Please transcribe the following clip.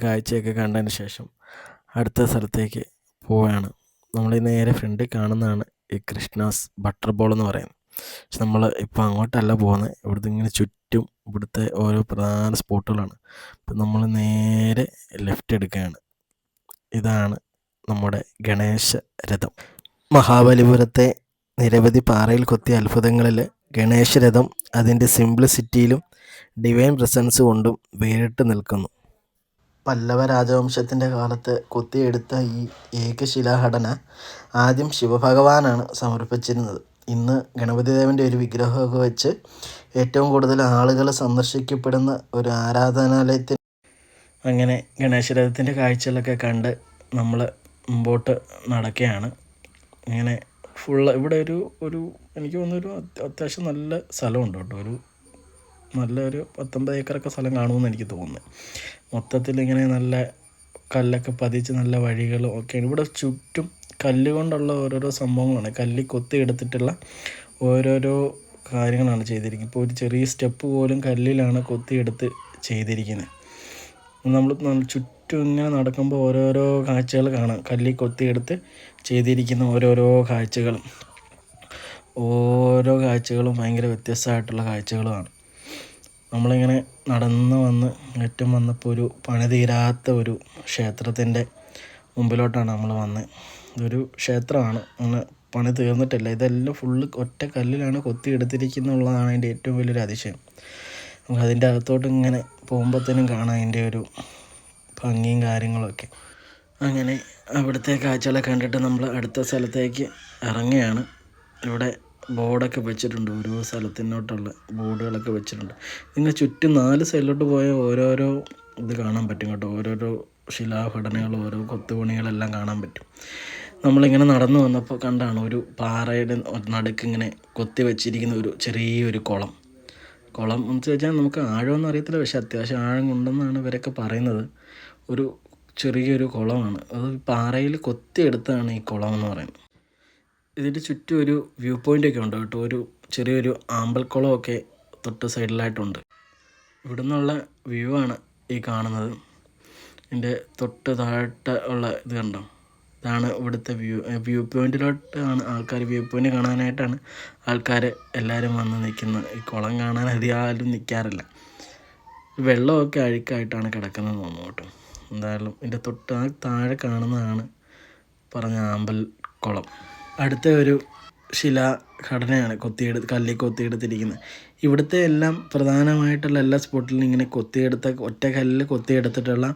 കാഴ്ചയൊക്കെ കണ്ടതിന് ശേഷം അടുത്ത സ്ഥലത്തേക്ക് പോവുകയാണ്. നമ്മൾ ഈ നേരെ ഫ്രണ്ടിൽ കാണുന്നതാണ് ഈ കൃഷ്ണാസ് ബട്ടർ ബോൾ എന്ന് പറയുന്നത്. പക്ഷെ നമ്മൾ ഇപ്പോൾ അങ്ങോട്ടല്ല പോകുന്നത്. ഇവിടുത്തെ ഇങ്ങനെ ചുറ്റും ഇവിടുത്തെ ഓരോ പ്രധാന സ്പോട്ടുകളാണ്. ഇപ്പം നമ്മൾ നേരെ ലെഫ്റ്റ് എടുക്കുകയാണ്. ഇതാണ് നമ്മുടെ ഗണേശ രഥം. മഹാബലിപുരത്തെ നിരവധി പാറയിൽ കൊത്തിയ അത്ഭുതങ്ങളിൽ ഗണേശരഥം അതിൻ്റെ സിംപ്ലിസിറ്റിയിലും ഡിവൈൻ പ്രസൻസ് കൊണ്ടും വേറിട്ട് നിൽക്കുന്നു. പല്ലവ രാജവംശത്തിൻ്റെ കാലത്ത് കൊത്തിയെടുത്ത ഈ ഏകശിലാഘടന ആദ്യം ശിവഭഗവാനാണ് സമർപ്പിച്ചിരുന്നത്. ഇന്ന് ഗണപതി ദേവൻ്റെ ഒരു വിഗ്രഹമൊക്കെ വെച്ച് ഏറ്റവും കൂടുതൽ ആളുകൾ സന്ദർശിക്കപ്പെടുന്ന ഒരു ആരാധനാലയത്തിൽ അങ്ങനെ ഗണേശരഥത്തിൻ്റെ കാഴ്ചകളൊക്കെ കണ്ട് നമ്മൾ മുമ്പോട്ട് നടക്കുകയാണ്. ഇങ്ങനെ ഇവിടെ ഒരു എനിക്ക് തോന്നുന്നൊരു അത്യാവശ്യം നല്ല സ്ഥലമുണ്ട് കേട്ടോ. നല്ലൊരു 19 ഏക്കറൊക്കെ സ്ഥലം കാണുമെന്ന് എനിക്ക് തോന്നുന്നത്. മൊത്തത്തിൽ ഇങ്ങനെ നല്ല കല്ലൊക്കെ പതിച്ച് നല്ല വഴികളും ഒക്കെയാണ്. ഇവിടെ ചുറ്റും കല്ല് കൊണ്ടുള്ള ഓരോരോ സംഭവങ്ങളാണ്. കല്ലിൽ കൊത്തി എടുത്തിട്ടുള്ള ഓരോരോ കാര്യങ്ങളാണ് ചെയ്തിരിക്കുന്നത്. ഇപ്പോൾ ഒരു ചെറിയ സ്റ്റെപ്പ് പോലും കല്ലിലാണ് കൊത്തിയെടുത്ത് ചെയ്തിരിക്കുന്നത്. നമ്മൾ ചുറ്റും ഇങ്ങനെ നടക്കുമ്പോൾ ഓരോരോ കാഴ്ചകൾ കാണാം. കല്ലിൽ കൊത്തിയെടുത്ത് ചെയ്തിരിക്കുന്ന ഓരോരോ കാഴ്ചകളും ഭയങ്കര വ്യത്യസ്തമായിട്ടുള്ള കാഴ്ചകളുമാണ്. നമ്മളിങ്ങനെ നടന്ന് വന്നപ്പോൾ ഒരു പണി തീരാത്ത ഒരു ക്ഷേത്രത്തിൻ്റെ മുമ്പിലോട്ടാണ് നമ്മൾ വന്നത്. ഇതൊരു ക്ഷേത്രമാണ്, അങ്ങനെ പണി തീർന്നിട്ടില്ല. ഇതെല്ലാം ഫുള്ള് ഒറ്റ കല്ലിലാണ് കൊത്തിയെടുത്തിരിക്കുന്നുള്ളതാണ് അതിൻ്റെ ഏറ്റവും വലിയൊരു അതിശയം. നമുക്ക് അതിൻ്റെ അകത്തോട്ട് ഇങ്ങനെ പോകുമ്പോഴത്തേനും കാണാം അതിൻ്റെ ഒരു ഭംഗിയും കാര്യങ്ങളൊക്കെ. അങ്ങനെ അവിടുത്തെ കാഴ്ചകളൊക്കെ കണ്ടിട്ട് നമ്മൾ അടുത്ത സ്ഥലത്തേക്ക് ഇറങ്ങുകയാണ്. ഇവിടെ ബോർഡൊക്കെ വെച്ചിട്ടുണ്ട്, ഓരോ സ്ഥലത്തിനോട്ടുള്ള ബോർഡുകളൊക്കെ വെച്ചിട്ടുണ്ട്. നിങ്ങൾ ചുറ്റും 4 സൈഡിലോട്ട് പോയാൽ ഓരോരോ ഇത് കാണാൻ പറ്റും കേട്ടോ. ഓരോരോ ശിലാഘടനകൾ, ഓരോ കൊത്തുപണികളെല്ലാം കാണാൻ പറ്റും. നമ്മളിങ്ങനെ നടന്നു വന്നപ്പോൾ കണ്ടാണ് ഒരു പാറയുടെ നടുക്ക് ഇങ്ങനെ കൊത്തി വെച്ചിരിക്കുന്ന ഒരു ചെറിയൊരു കുളം എന്ന് വെച്ചാൽ നമുക്ക് ആഴമൊന്നും അറിയത്തില്ല, പക്ഷെ അത്യാവശ്യം ആഴം ഉണ്ടെന്നാണ് ഇവരൊക്കെ പറയുന്നത്. ഒരു ചെറിയൊരു കുളമാണ്, അത് പാറയിൽ കൊത്തിയെടുത്താണ് ഈ കുളം എന്ന് പറയുന്നത്. ഇതിൻ്റെ ചുറ്റും ഒരു വ്യൂ പോയിൻ്റൊക്കെ ഉണ്ട് കേട്ടോ. ഒരു ചെറിയൊരു ആമ്പൽക്കുളമൊക്കെ തൊട്ട് സൈഡിലായിട്ടുണ്ട്. ഇവിടെ നിന്നുള്ള വ്യൂ ആണ് ഈ കാണുന്നത്. ഇതിൻ്റെ തൊട്ട് താഴോട്ട് ഉള്ള ഇത് കണ്ടോ, ഇതാണ് ഇവിടുത്തെ വ്യൂ പോയിൻറ്റിലോട്ടാണ് ആൾക്കാർ, വ്യൂ പോയിൻ്റ് കാണാനായിട്ടാണ് ആൾക്കാർ എല്ലാവരും വന്ന് നിൽക്കുന്നത്. ഈ കുളം കാണാൻ അധികം ആരും നിൽക്കാറില്ല. വെള്ളമൊക്കെ അഴുക്കായിട്ടാണ് കിടക്കുന്നത് തോന്നുന്നു കേട്ടോ. എന്തായാലും ഇതിൻ്റെ തൊട്ട് താഴെ കാണുന്നതാണ് പറഞ്ഞ ആമ്പൽ കുളം. അടുത്ത ഒരു ശിലാഘടനയാണ് കല്ലിൽ കൊത്തിയെടുത്തിരിക്കുന്നത്. ഇവിടുത്തെ എല്ലാം പ്രധാനമായിട്ടുള്ള എല്ലാ സ്പോട്ടിലും ഇങ്ങനെ ഒറ്റ കല്ലിൽ കൊത്തിയെടുത്തിട്ടുള്ള